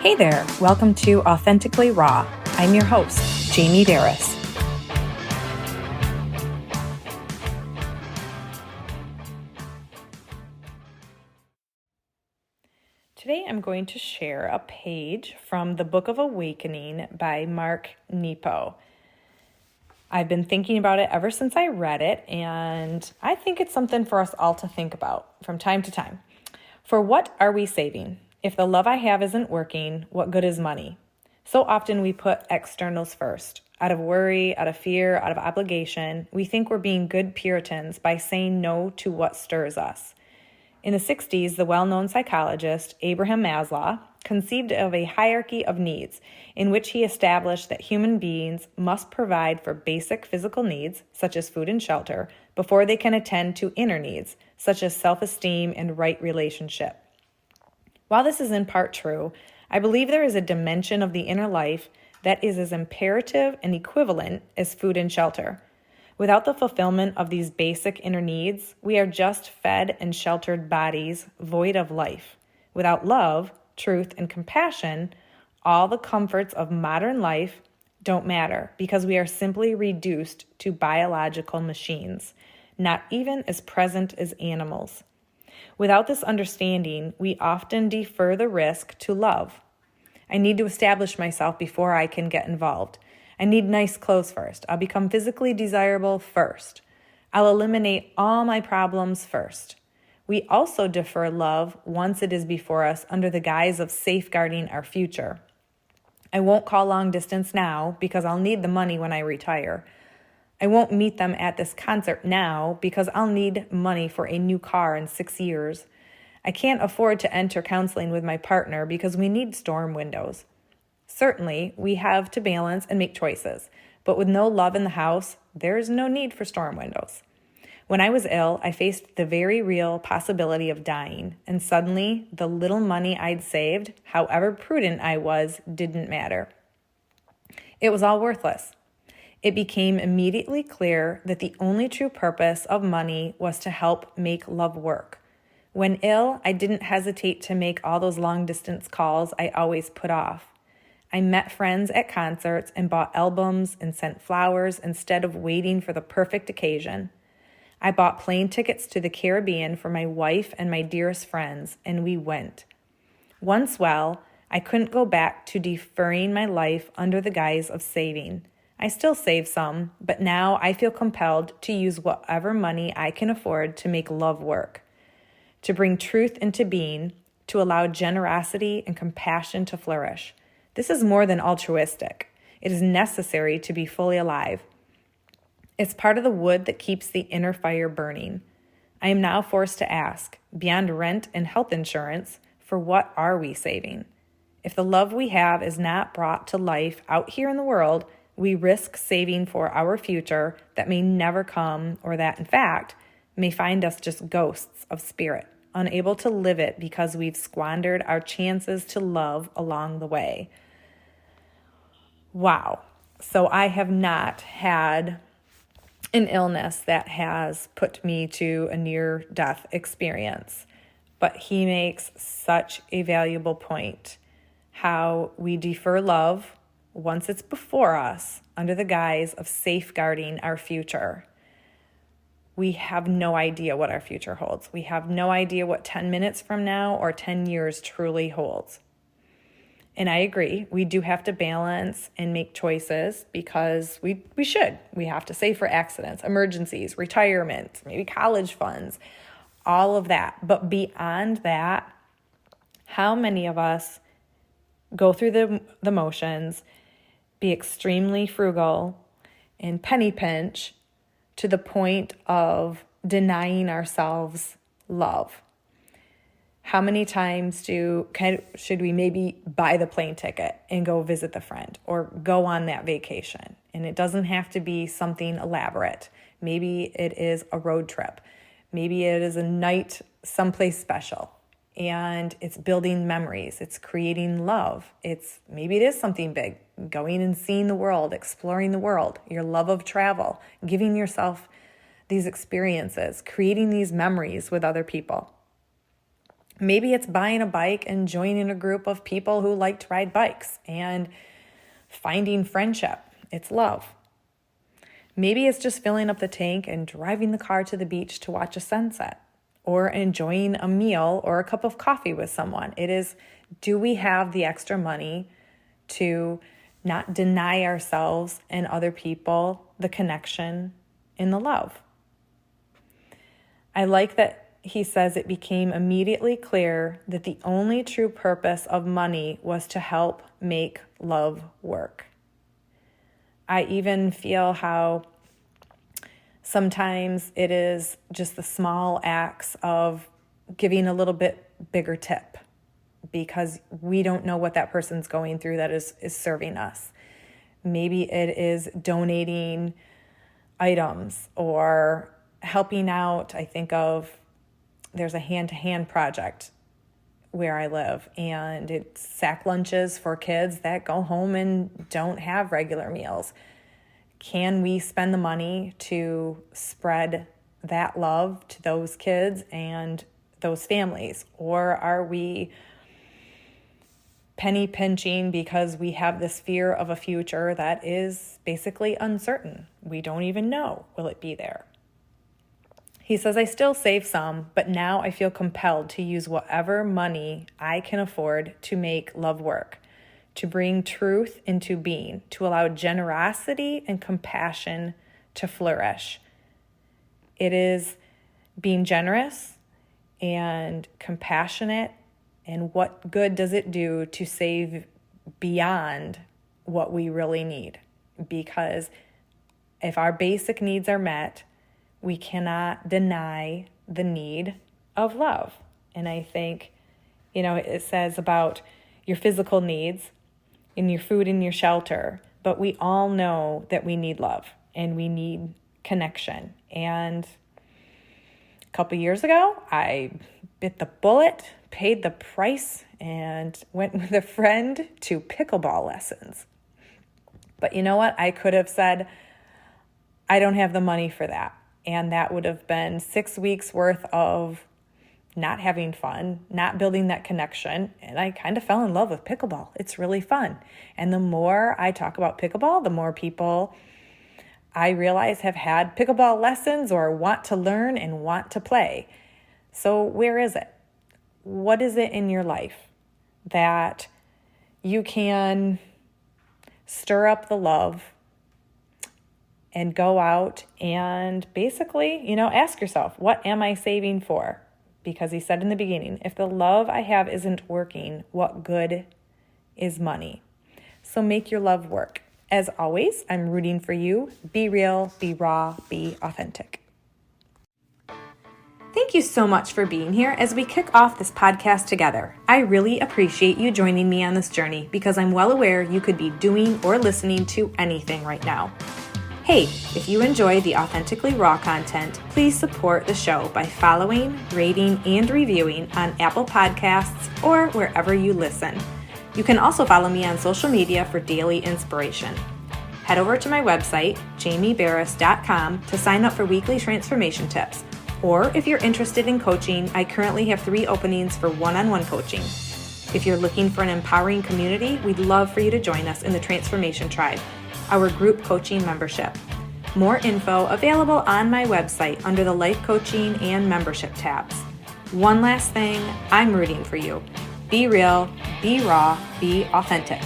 Hey there, welcome to Authentically Raw. I'm your host, Jamie Berris. Today I'm going to share a page from the Book of Awakening by Mark Nepo. I've been thinking about it ever since I read it, and I think it's something for us all to think about from time to time. For what are we saving? If the love I have isn't working, what good is money? So often we put externals first. Out of worry, out of fear, out of obligation, we think we're being good Puritans by saying no to what stirs us. In the 60s, the well-known psychologist Abraham Maslow conceived of a hierarchy of needs in which he established that human beings must provide for basic physical needs, such as food and shelter, before they can attend to inner needs, such as self-esteem and right relationship. While this is in part true, I believe there is a dimension of the inner life that is as imperative and equivalent as food and shelter. Without the fulfillment of these basic inner needs, we are just fed and sheltered bodies void of life. Without love, truth, and compassion, all the comforts of modern life don't matter because we are simply reduced to biological machines, not even as present as animals. Without this understanding, we often defer the risk to love. I need to establish myself before I can get involved. I need nice clothes first. I'll become physically desirable first. I'll eliminate all my problems first. We also defer love once it is before us under the guise of safeguarding our future. I won't call long distance now because I'll need the money when I retire. I won't meet them at this concert now because I'll need money for a new car in 6 years. I can't afford to enter counseling with my partner because we need storm windows. Certainly, we have to balance and make choices, but with no love in the house, there is no need for storm windows. When I was ill, I faced the very real possibility of dying, and suddenly, the little money I'd saved, however prudent I was, didn't matter. It was all worthless. It became immediately clear that the only true purpose of money was to help make love work. When ill, I didn't hesitate to make all those long-distance calls I always put off. I met friends at concerts and bought albums and sent flowers instead of waiting for the perfect occasion. I bought plane tickets to the Caribbean for my wife and my dearest friends, and we went. Once well, I couldn't go back to deferring my life under the guise of saving. I still save some, but now I feel compelled to use whatever money I can afford to make love work, to bring truth into being, to allow generosity and compassion to flourish. This is more than altruistic. It is necessary to be fully alive. It's part of the wood that keeps the inner fire burning. I am now forced to ask, beyond rent and health insurance, for what are we saving? If the love we have is not brought to life out here in the world, we risk saving for our future that may never come, or that, in fact, may find us just ghosts of spirit, unable to live it because we've squandered our chances to love along the way. Wow. So I have not had an illness that has put me to a near-death experience, but he makes such a valuable point, how we defer love once it's before us under the guise of safeguarding our future. We have no idea what our future holds. We have no idea what 10 minutes from now or 10 years truly holds. And I agree, we do have to balance and make choices because we should. We have to save for accidents, emergencies, retirement, maybe college funds, all of that. But beyond that, how many of us go through the motions, be extremely frugal and penny pinch to the point of denying ourselves love? How many times should we maybe buy the plane ticket and go visit the friend or go on that vacation? And it doesn't have to be something elaborate. Maybe it is a road trip. Maybe it is a night someplace special. And it's building memories. It's creating love. Maybe it is something big, going and seeing the world, exploring the world, your love of travel, giving yourself these experiences, creating these memories with other people. Maybe it's buying a bike and joining a group of people who like to ride bikes and finding friendship. It's love. Maybe it's just filling up the tank and driving the car to the beach to watch a sunset, or enjoying a meal or a cup of coffee with someone. It is, do we have the extra money to not deny ourselves and other people the connection and the love? I like that he says it became immediately clear that the only true purpose of money was to help make love work. I even feel how sometimes it is just the small acts of giving a little bit bigger tip because we don't know what that person's going through that is serving us. Maybe it is donating items or helping out. I think of there's a hand-to-hand project where I live, and it's sack lunches for kids that go home and don't have regular meals. Can we spend the money to spread that love to those kids and those families? Or are we penny pinching because we have this fear of a future that is basically uncertain? We don't even know, will it be there? He says, I still save some, but now I feel compelled to use whatever money I can afford to make love work, to bring truth into being, to allow generosity and compassion to flourish. It is being generous and compassionate, and what good does it do to save beyond what we really need? Because if our basic needs are met, we cannot deny the need of love. And I think, it says about your physical needs and your food and your shelter, but we all know that we need love and we need connection. And a couple years ago, I bit the bullet, paid the price, and went with a friend to pickleball lessons. But you know what? I could have said, I don't have the money for that. And that would have been 6 weeks worth of not having fun, not building that connection. And I kind of fell in love with pickleball. It's really fun. And the more I talk about pickleball, the more people I realize have had pickleball lessons or want to learn and want to play. So where is it? What is it in your life that you can stir up the love and go out and basically, ask yourself, what am I saving for? Because he said in the beginning, if the love I have isn't working, what good is money? So make your love work. As always, I'm rooting for you. Be real, be raw, be authentic. Thank you so much for being here as we kick off this podcast together. I really appreciate you joining me on this journey because I'm well aware you could be doing or listening to anything right now. Hey, if you enjoy the Authentically Raw content, please support the show by following, rating, and reviewing on Apple Podcasts or wherever you listen. You can also follow me on social media for daily inspiration. Head over to my website, jamieberris.com, to sign up for weekly transformation tips. Or if you're interested in coaching, I currently have 3 openings for one-on-one coaching. If you're looking for an empowering community, we'd love for you to join us in the Transformation Tribe, our group coaching membership. More info available on my website under the Life Coaching and Membership tabs. One last thing, I'm rooting for you. Be real, be raw, be authentic.